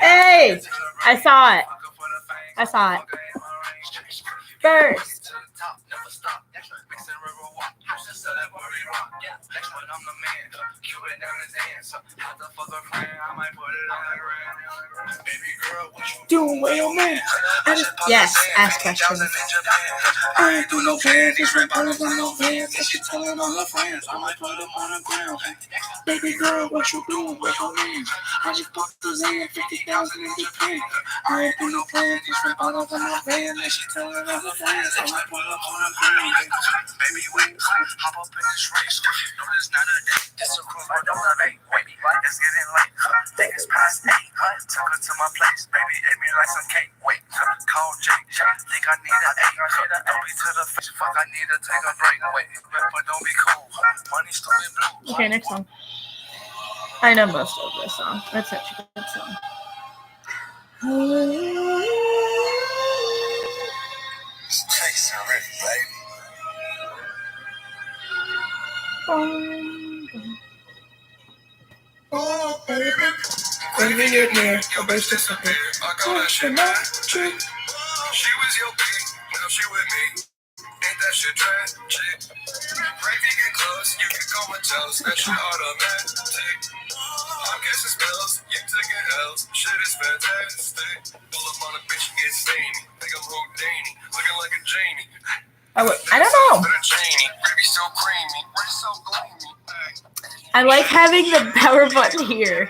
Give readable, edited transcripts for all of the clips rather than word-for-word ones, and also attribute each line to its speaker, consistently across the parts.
Speaker 1: Hey, I saw it. First. Doing well, man. Yes, ask questions. I ain't do no plans, just rip bottles on no fans. And she telling all her friends, I might put them on the ground. Baby girl, what you doing with your man? I just bought the Zan, 50,000 in Japan. I ain't do no plans, just rip bottles on no fans. And she telling all her friends, I might put them on the ground. Baby, wait, hop up in this race. No, it's not a date. This a cruise, but don't elevate. Wait, it's getting late. Think it's past 8. Took her to my place. Baby, ate me like some cake. Wait, call Jake. Think I need an 8. Don't be to the face. Fuck, I need to take a break. Wait, but don't be cool. Money stupid blue. Okay, next song. I know most of this song. That's such a good song.
Speaker 2: Chasing Rick, baby.
Speaker 1: Oh, baby. Baby, you're near. Your bitch disappeared.
Speaker 2: I call that shit my chick. She was your bitch. Now she with me. Ain't that shit trash? Chick. Baby, get close. You can call my toes. That shit automatic. I guess it smells. You taking L's. Shit is fantastic. Pull up on a bitch and get stainy. Think I'm Houdini. Looking like a genie.
Speaker 1: I don't know.
Speaker 2: Baby, so creamy. We're so gleamy.
Speaker 1: I like having the power button here.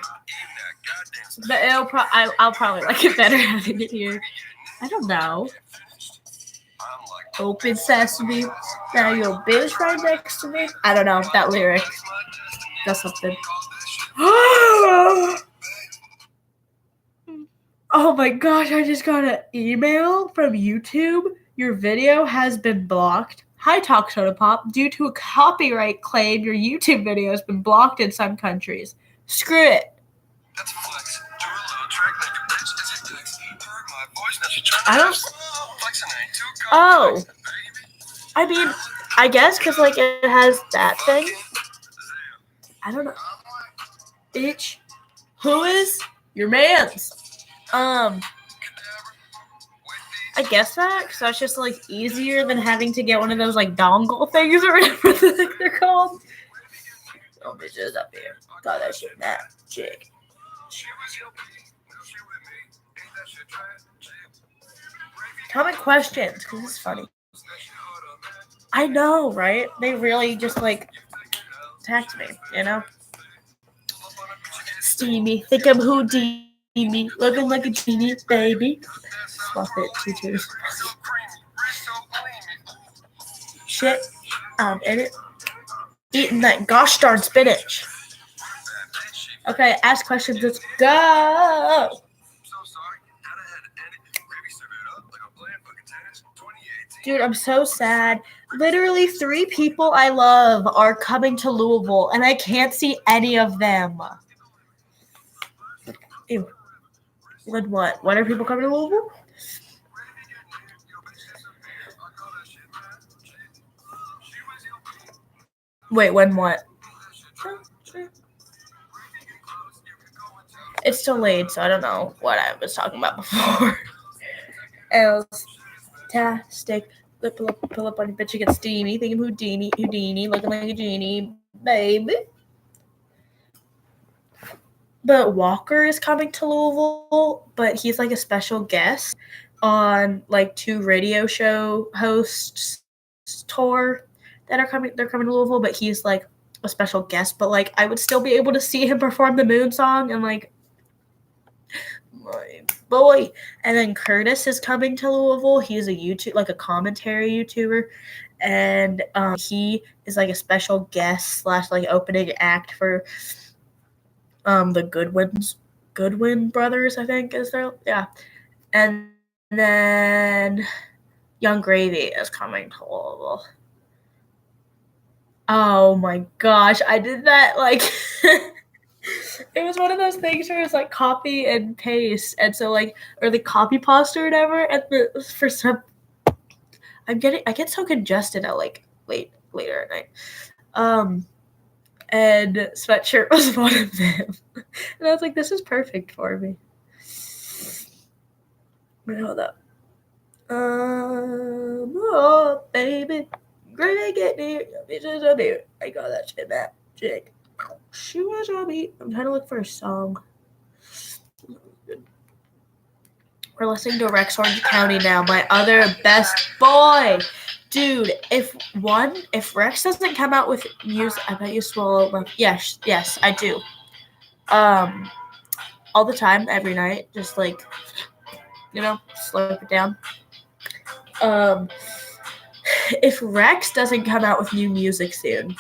Speaker 1: But I'll probably like it better having it here. I don't know. Open sesame. Now your bitch right next to me. I don't know that lyric. That's something. Oh my gosh, I just got an email from YouTube. Your video has been blocked. Hi, Talk Soda Pop. Due to a copyright claim, your YouTube video has been blocked in some countries. Screw it. I don't. Oh. I mean, I guess because, like, it has that thing. I don't know. Bitch. Who is your man's? I guess that, because that's just, like, easier than having to get one of those, like, dongle things or whatever they're called. Oh, bitches up here. Got that shit magic. Comment questions, because it's funny. I know, right? They really just, like, text me, you know? Steamy. Think I'm Houdini. Looking like a genie, baby. Swap it, tutus. Shit. Edit. Eating that gosh darn spinach. Okay, ask questions. Let's go. Dude, I'm so sad. Literally 3 people I love are coming to Louisville, and I can't see any of them. Ew. When what? When are people coming to Louisville? Wait, when what? It's still late, so I don't know what I was talking about before. Else, tastic. Pull up on your bitch, you get steamy. Think of Houdini, looking like a genie, baby. But Walker is coming to Louisville, but he's like a special guest on like 2 radio show hosts tour that are coming. They're coming to Louisville, but he's like a special guest. But like I would still be able to see him perform the Moon song and like my boy. And then Curtis is coming to Louisville. He's a YouTube like a commentary YouTuber, and he is like a special guest / like opening act for the Goodwin brothers, I think is their and then Young Gravy is coming to Louisville. Oh my gosh, I did that like it was one of those things where it's like copy and paste, and so like or the copy pasta or whatever, and for some I get so congested at like later at night. And Sweatshirt was one of them. And I was like, this is perfect for me. Hold up. Oh, baby. Great, get near. Bitches up here. I got that shit back. Chick. She was on me. I'm trying to look for a song. We're listening to Rex Orange County now. My other best boy. Dude, if Rex doesn't come out with music, I bet you swallow my. Yes, I do. All the time, every night, just like, slow it down. If Rex doesn't come out with new music soon,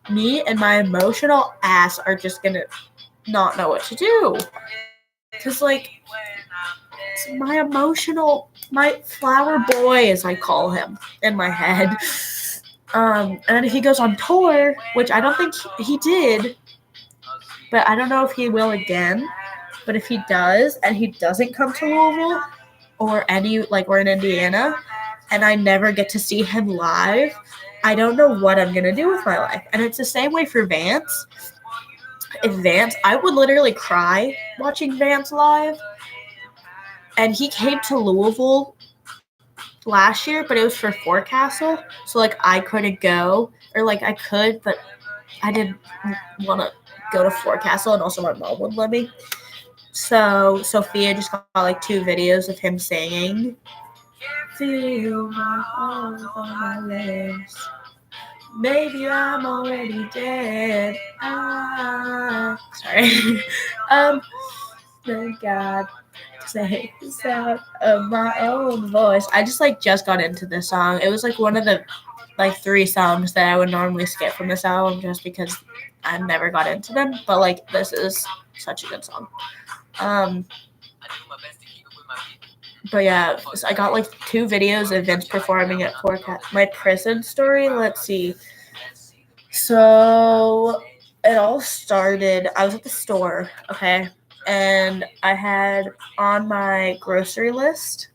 Speaker 1: me and my emotional ass are just gonna not know what to do. Cause like, it's my flower boy, as I call him in my head. And if he goes on tour, which I don't think he did, but I don't know if he will again. But if he does, and he doesn't come to Louisville or we're in Indiana, and I never get to see him live, I don't know what I'm gonna do with my life. And it's the same way for Vance. I would literally cry watching Vance live. And he came to Louisville last year, but it was for Forecastle, so like I couldn't go, or like I could, but I didn't want to go to Forecastle, and also my mom wouldn't let me. So Sophia just got like 2 videos of him singing. Feel my heart on my legs. Maybe I'm already dead. Sorry. Thank God. Say the sound of my own voice. I just got into this song. It was like one of the 3 songs that I would normally skip from this album just because I never got into them. But like this is such a good song. But yeah, so I got 2 videos of Vince performing at my prison story. Let's see. So it all started. I was at the store, okay, and I had on my grocery list.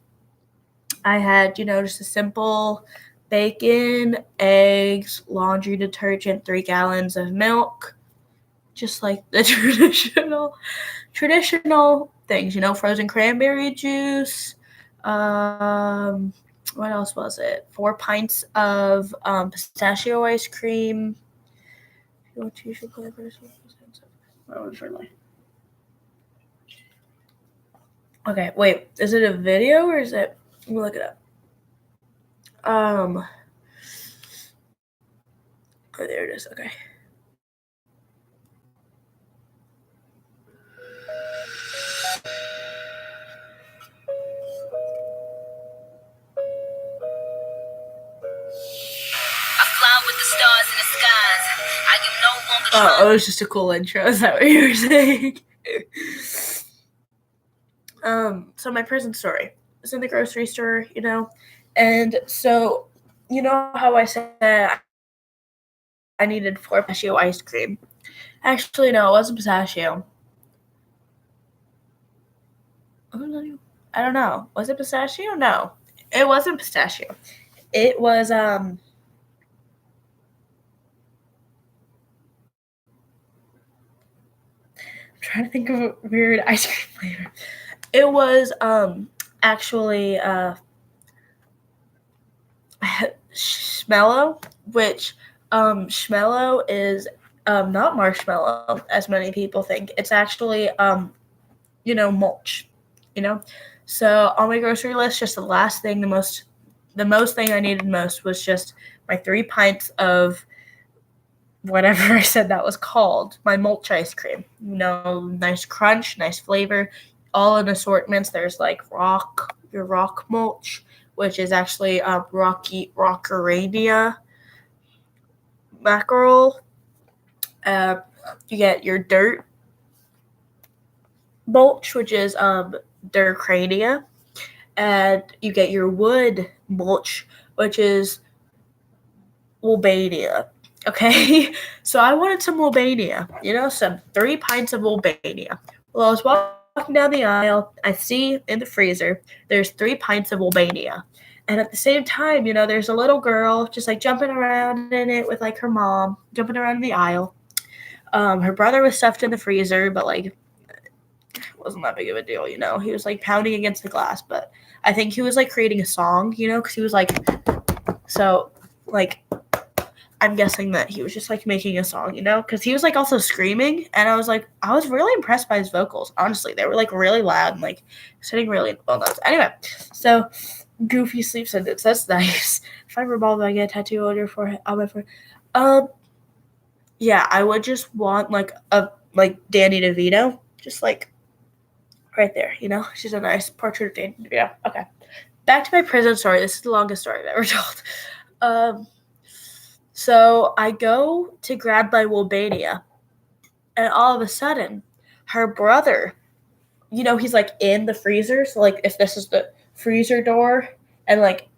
Speaker 1: I had, just a simple bacon, eggs, laundry detergent, 3 gallons of milk, just like the traditional things, frozen cranberry juice. What else was it? 4 pints of pistachio ice cream. Okay, wait. Is it a video or is it? Let me look it up. Oh, there it is. Okay. Oh, it was just a cool intro. Is that what you were saying? So my prison story was in the grocery store, and so how I said I needed 4 pistachio ice cream. Actually, no, it wasn't pistachio. I don't know. Was it pistachio? No, it wasn't pistachio. It was trying to think of a weird ice cream flavor. It was actually Schmello, which Schmello is not marshmallow as many people think. It's actually mulch. So on my grocery list, just the last thing, the most thing I needed most was just my 3 pints of whatever I said that was called, my mulch ice cream. Nice crunch, nice flavor, all in assortments. There's like your rock mulch, which is actually Rockarabia mackerel. You get your dirt mulch, which is Durcrania, and you get your wood mulch, which is Wolbania. Okay, so I wanted some Wolbania, some 3 pints of Wolbania. Well, I was walking down the aisle, I see in the freezer, there's 3 pints of Wolbania. And at the same time, there's a little girl just like jumping around in it with like her mom, jumping around in the aisle. Her brother was stuffed in the freezer, but like, it wasn't that big of a deal, He was like pounding against the glass, but I think he was like creating a song, because he was like, so like, I'm guessing that he was just like making a song, because he was like also screaming, and I was really impressed by his vocals. Honestly, they were like really loud and like sitting really well notes. Anyway, so Goofy sleep sentence. That's nice. If I revolve, I get a tattoo on my forehead. Yeah, I would just want like Danny DeVito, just like right there. She's a nice portrait of Danny DeVito. Okay, back to my prison story. This is the longest story I've ever told. So I go to grab my Wolbania, and all of a sudden, her brother, he's like in the freezer. So like if this is the freezer door, and like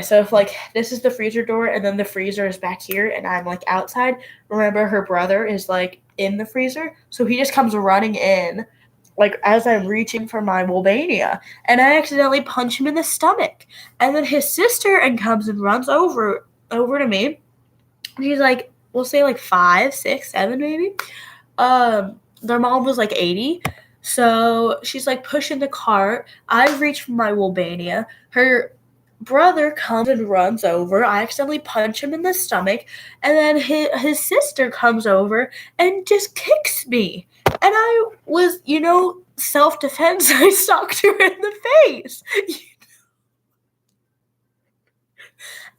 Speaker 1: so if like this is the freezer door, and then the freezer is back here, and I'm like outside. Remember, her brother is like in the freezer, so he just comes running in. Like, as I'm reaching for my Wolbania, and I accidentally punch him in the stomach. And then his sister comes and runs over to me. She's like, we'll say like 5, 6, 7 maybe. Their mom was like 80. So she's like pushing the cart. I reach for my Wolbania. Her brother comes and runs over. I accidentally punch him in the stomach. And then his sister comes over and just kicks me. And I was, self-defense. I socked her in the face.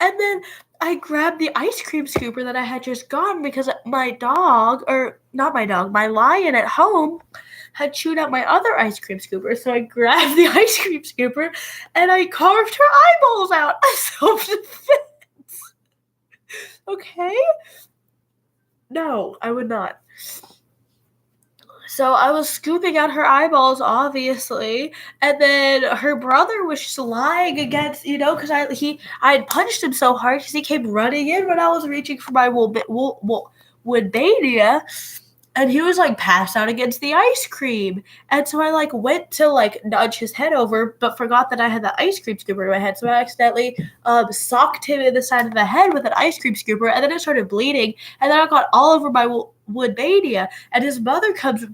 Speaker 1: And then I grabbed the ice cream scooper that I had just gotten because my lion at home had chewed out my other ice cream scooper. So I grabbed the ice cream scooper and I carved her eyeballs out as self-defense. Okay? No, I would not. So I was scooping out her eyeballs, obviously, and then her brother was just lying against, because I had punched him so hard because he came running in when I was reaching for my Woodbania, and he was like passed out against the ice cream, and so I like went to like nudge his head over, but forgot that I had the ice cream scooper in my head, so I accidentally socked him in the side of the head with an ice cream scooper, and then it started bleeding, and then I got all over my Woodbania, and his mother comes,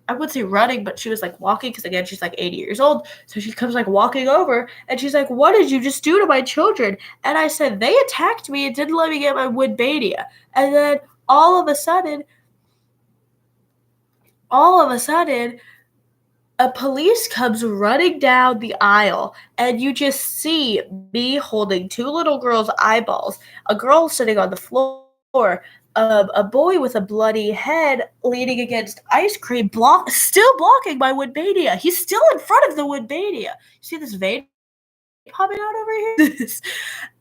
Speaker 1: I would say running, but she was like walking, because again, she's like 80 years old, so she comes like walking over, and she's like, what did you just do to my children? And I said, they attacked me and didn't let me get my Woodbania. And then all of a sudden, a police comes running down the aisle, and you just see me holding 2 little girls' eyeballs, a girl sitting on the floor, a boy with a bloody head leaning against ice cream, still blocking my Woodbania. He's still in front of the Woodbania. You see this vein popping out over here?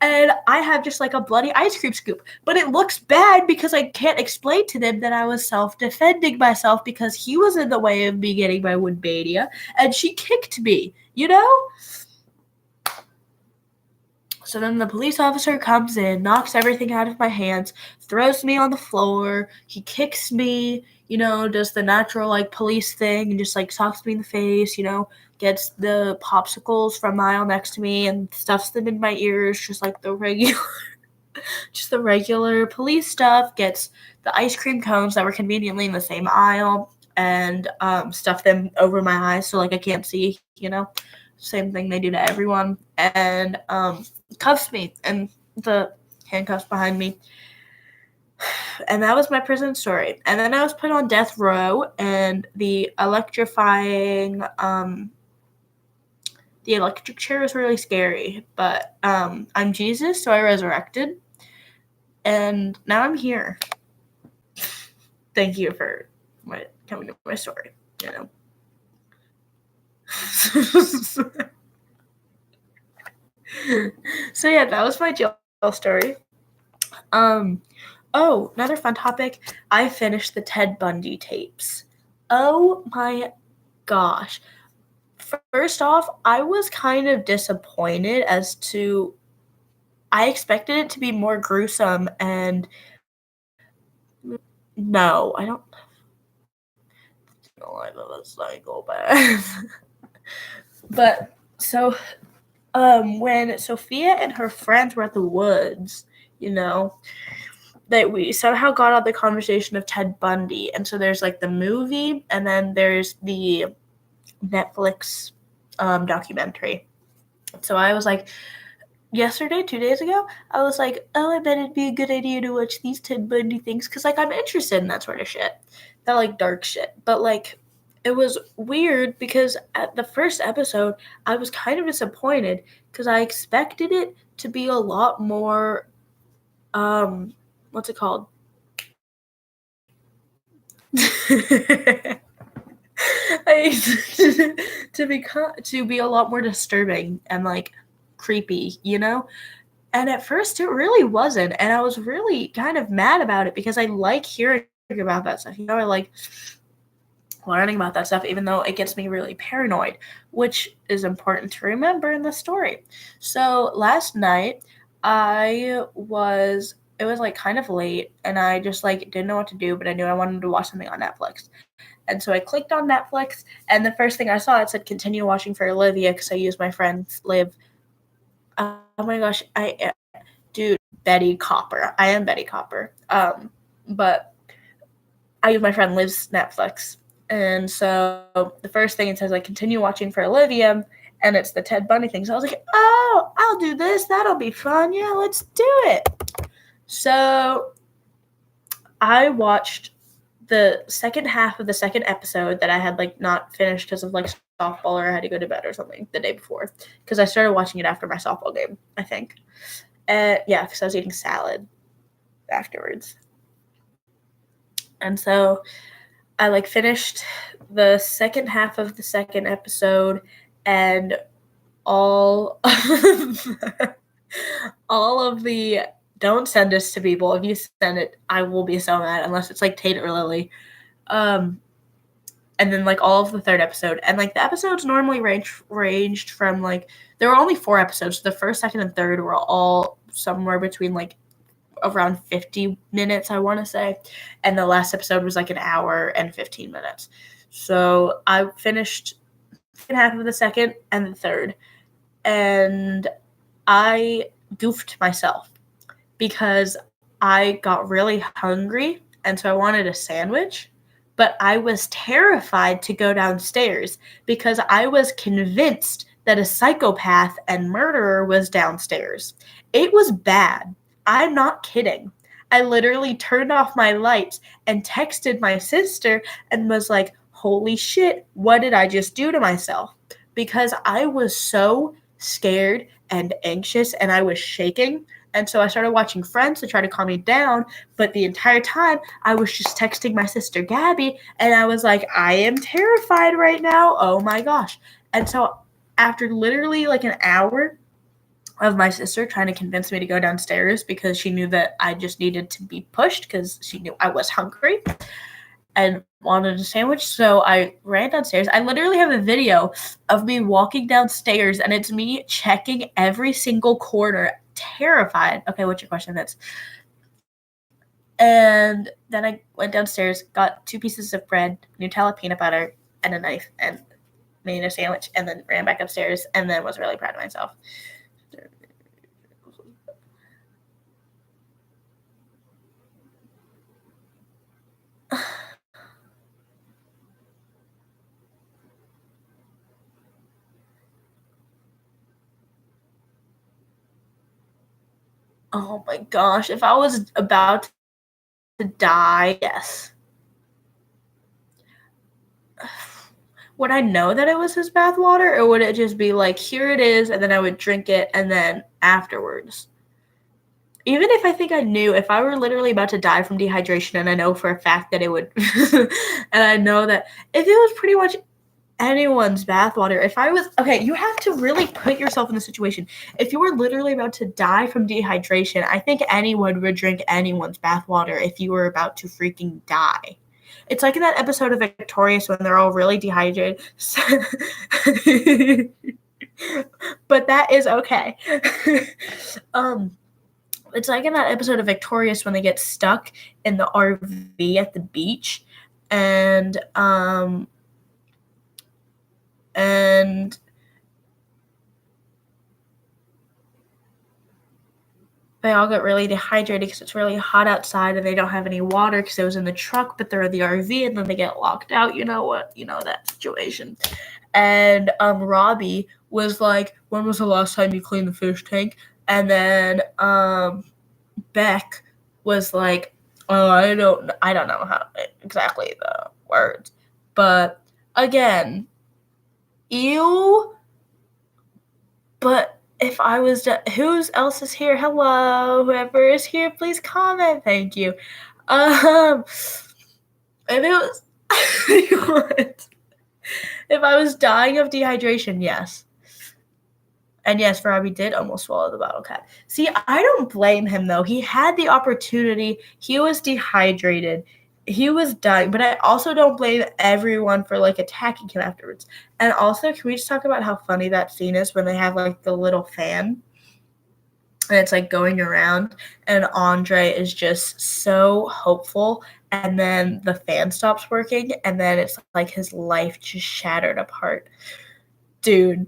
Speaker 1: And I have just like a bloody ice cream scoop. But it looks bad because I can't explain to them that I was self-defending myself because he was in the way of me getting my Woodbania, and she kicked me, So then the police officer comes in, knocks everything out of my hands, throws me on the floor. He kicks me, does the natural like police thing and just like socks me in the face, gets the popsicles from the aisle next to me and stuffs them in my ears just like the regular just the regular police stuff, gets the ice cream cones that were conveniently in the same aisle, and stuff them over my eyes so like I can't see, same thing they do to everyone, and cuffs me and the handcuffs behind me. And that was my prison story. And then I was put on death row, and the electric chair was really scary, but I'm Jesus, so I resurrected, and now I'm here. Thank you for coming to my story, So yeah, that was my jail story. Oh, another fun topic. I finished the Ted Bundy tapes. Oh my gosh. First off, I was kind of disappointed as to I expected it to be more gruesome, and no, I don't know the psychopath. But so when Sophia and her friends were at the woods, that we somehow got on the conversation of Ted Bundy. And so there's like the movie, and then there's the Netflix documentary. So I was like, yesterday, 2 days ago, I was like, oh, I bet it'd be a good idea to watch these Ted Bundy things, because like I'm interested in that sort of shit, that like dark shit. But like it was weird because at the first episode I was kind of disappointed because I expected it to be a lot more what's it called? I expected it to be a lot more disturbing and like creepy, And at first it really wasn't, and I was really kind of mad about it because I like hearing about that stuff. I like learning about that stuff, even though it gets me really paranoid, which is important to remember in the story. So last night it was like kind of late, and I just like didn't know what to do, but I knew I wanted to watch something on Netflix. And so I clicked on Netflix, and the first thing I saw, it said continue watching for Olivia, because I used my friend's live. Oh my gosh, Betty Copper. I am Betty Copper. But I use my friend Liv's Netflix. And so the first thing it says, like, continue watching for Olivia, and it's the Ted Bundy thing. So I was like, oh, I'll do this. That'll be fun. Yeah, let's do it. So I watched the second half of the second episode that I had like not finished because of like softball, or I had to go to bed or something the day before, because I started watching it after my softball game, I think. Yeah, because I was eating salad afterwards. And so I like finished the second half of the second episode, and all of the don't send this to people. If you send it, I will be so mad, unless it's like Tate or Lily. And then like all of the third episode, and like the episodes normally ranged from like, there were only 4 episodes. The first, second, and third were all somewhere between like around 50 minutes, I want to say, and the last episode was like an hour and 15 minutes. So I finished half of the second and the third, and I goofed myself because I got really hungry, and so I wanted a sandwich, but I was terrified to go downstairs because I was convinced that a psychopath and murderer was downstairs. It was bad. I'm not kidding. I literally turned off my lights and texted my sister and was like, holy shit, what did I just do to myself? Because I was so scared and anxious, and I was shaking. And so I started watching Friends to try to calm me down, but the entire time I was just texting my sister Gabby, and I was like, I am terrified right now. Oh my gosh. And so after literally like an hour of my sister trying to convince me to go downstairs because she knew that I just needed to be pushed because she knew I was hungry and wanted a sandwich, so I ran downstairs. I literally have a video of me walking downstairs, and it's me checking every single corner, terrified. Okay, what's your question? And then I went downstairs, got 2 pieces of bread, Nutella peanut butter, and a knife, and made a sandwich, and then ran back upstairs, and then was really proud of myself. Oh my gosh, if I was about to die, yes. Would I know that it was his bathwater, or would it just be like, here it is, and then I would drink it, and then afterwards? Even if I think I knew, if I were literally about to die from dehydration, and I know for a fact that it would, and I know that if it was pretty much anyone's bathwater, if I was, okay, you have to really put yourself in the situation. If you were literally about to die from dehydration, I think anyone would drink anyone's bathwater if you were about to freaking die. It's like in that episode of Victorious when they're all really dehydrated. But that is okay. It's like in that episode of Victorious when they get stuck in the RV at the beach, and they all get really dehydrated because it's really hot outside and they don't have any water because it was in the truck, but they're in the RV, and then they get locked out. You know what? You know that situation. And Robbie was like, when was the last time you cleaned the fish tank? And then Beck was like, oh, I don't know how exactly the words. But again, ew. But if I was who else is here? Hello, whoever is here, please comment. Thank you. If it was if I was dying of dehydration, yes. And yes, Robbie did almost swallow the bottle cap. See, I don't blame him, though. He had the opportunity. He was dehydrated. He was dying. But I also don't blame everyone for, like, attacking him afterwards. And also, can we just talk about how funny that scene is when they have, like, the little fan? And it's, like, going around. And Andre is just so hopeful. And then the fan stops working. And then it's, like, his life just shattered apart. Dude.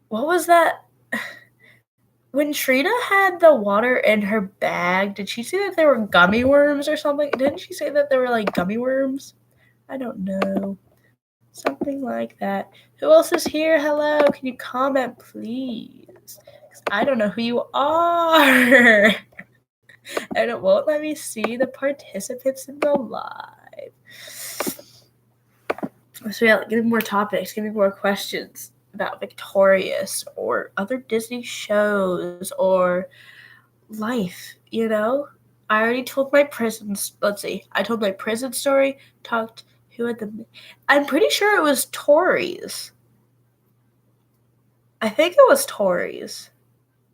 Speaker 1: What was that? When Trina had the water in her bag, did she say that there were gummy worms or something? Didn't she say that there were, like, gummy worms? I don't know. Something like that. Who else is here? Hello. Can you comment, please? 'Cause I don't know who you are. And it won't let me see the participants in the live. So yeah, give me more topics. Give me more questions about Victorious or other Disney shows or life, you know? I already told my I told my prison story, talked who had the, I'm pretty sure it was Tori's. I think it was Tori's.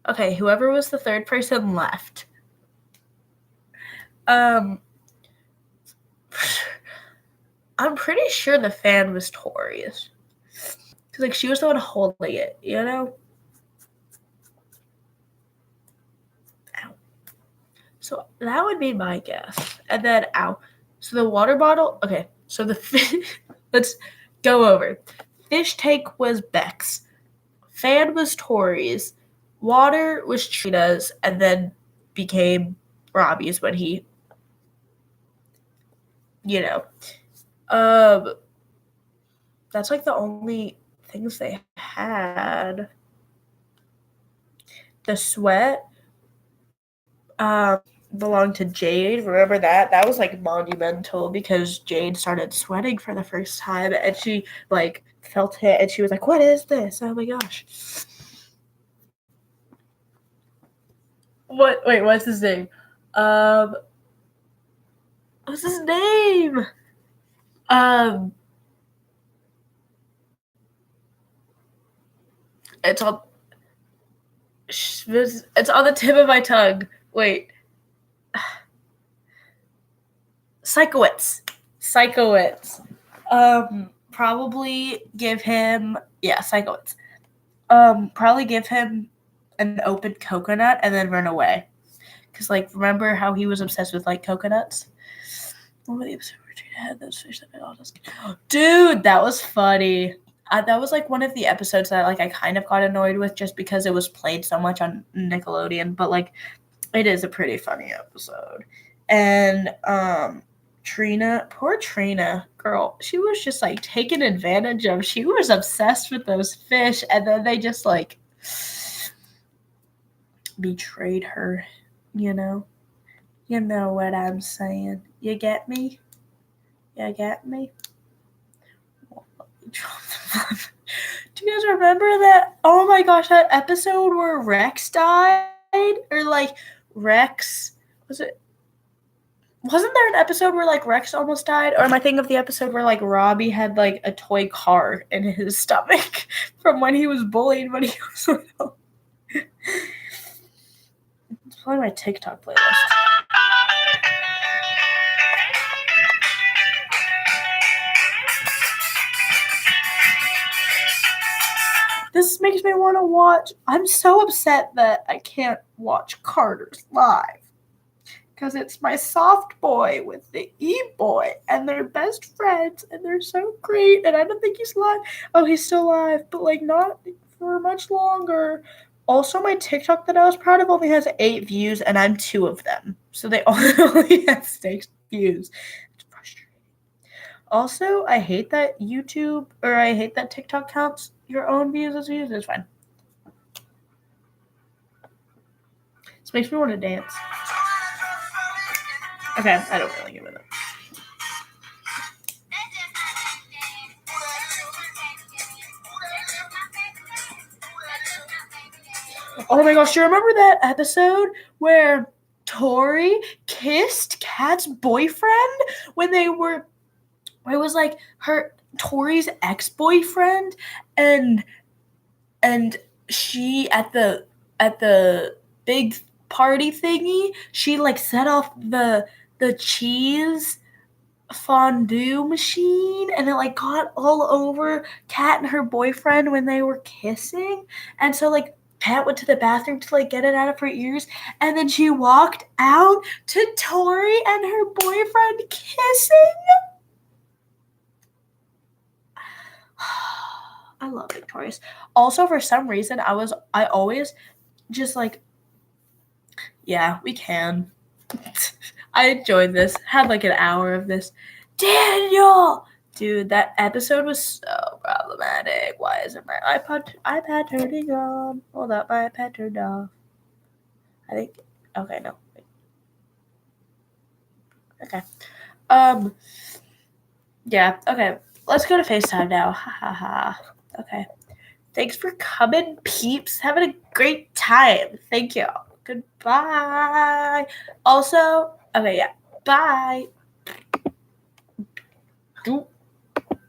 Speaker 1: Okay, whoever was the third person left. I'm pretty sure the fan was Tori's. Because, like, she was the one holding it, you know? Ow. So that would be my guess. And then, ow. So the water bottle, okay. So the fish, let's go over. Fish tank was Beck's. Fan was Tori's. Water was Trina's. And then became Robbie's when he, you know. That's like the only things they had. The sweat belonged to Jade. Remember that? That was like monumental because Jade started sweating for the first time and she like felt it and she was like, what is this? Oh my gosh. What's his name? What's his name? It's on the tip of my tongue. Wait. Psychowitz. Probably give him Psychowitz. Probably give him an open coconut and then run away. Cause like remember how he was obsessed with like coconuts? Dude, that was funny. That was like one of the episodes that like I kind of got annoyed with just because it was played so much on Nickelodeon, but like it is a pretty funny episode. And poor Trina, girl, she was just like taken advantage of. She was obsessed with those fish, and then they just like betrayed her. You know what I'm saying. You get me? You get me? Do you guys remember that? Oh my gosh, that episode where Rex died? Or like Rex, was it? Wasn't there an episode where like Rex almost died? Or am I thinking of the episode where like Robbie had like a toy car in his stomach from when he was bullied when he was little? It's probably my TikTok playlist. This makes me want to watch. I'm so upset that I can't watch Carter's live. Because it's my soft boy with the E-boy, and they're best friends, and they're so great, and I don't think he's alive. Oh, he's still alive, but, like, not for much longer. Also, my TikTok that I was proud of only has 8 views, and I'm 2 of them. So they only have 6 views. It's frustrating. Also, I hate that I hate that TikTok counts your own views as views. It's fine. This makes me want to dance. Okay, I don't really give it up. Oh my gosh, do you remember that episode where Tori kissed Kat's boyfriend when it was like Tori's ex-boyfriend, and she at the big party thingy, she like set off the cheese fondue machine, and it like got all over Kat and her boyfriend when they were kissing, and so like Kat went to the bathroom to like get it out of her ears, and then she walked out to Tori and her boyfriend kissing. I love Victorious. Also, for some reason, I always just like, yeah, we can. I enjoyed this. Had like an hour of this. Daniel! Dude, that episode was so problematic. Why isn't my iPad turning on? Hold up, my iPad turned off. I think, okay, no. Okay. Yeah, okay. Let's go to FaceTime now. Ha ha ha. Okay. Thanks for coming, peeps. Having a great time. Thank you. Goodbye. Also, okay, yeah. Bye.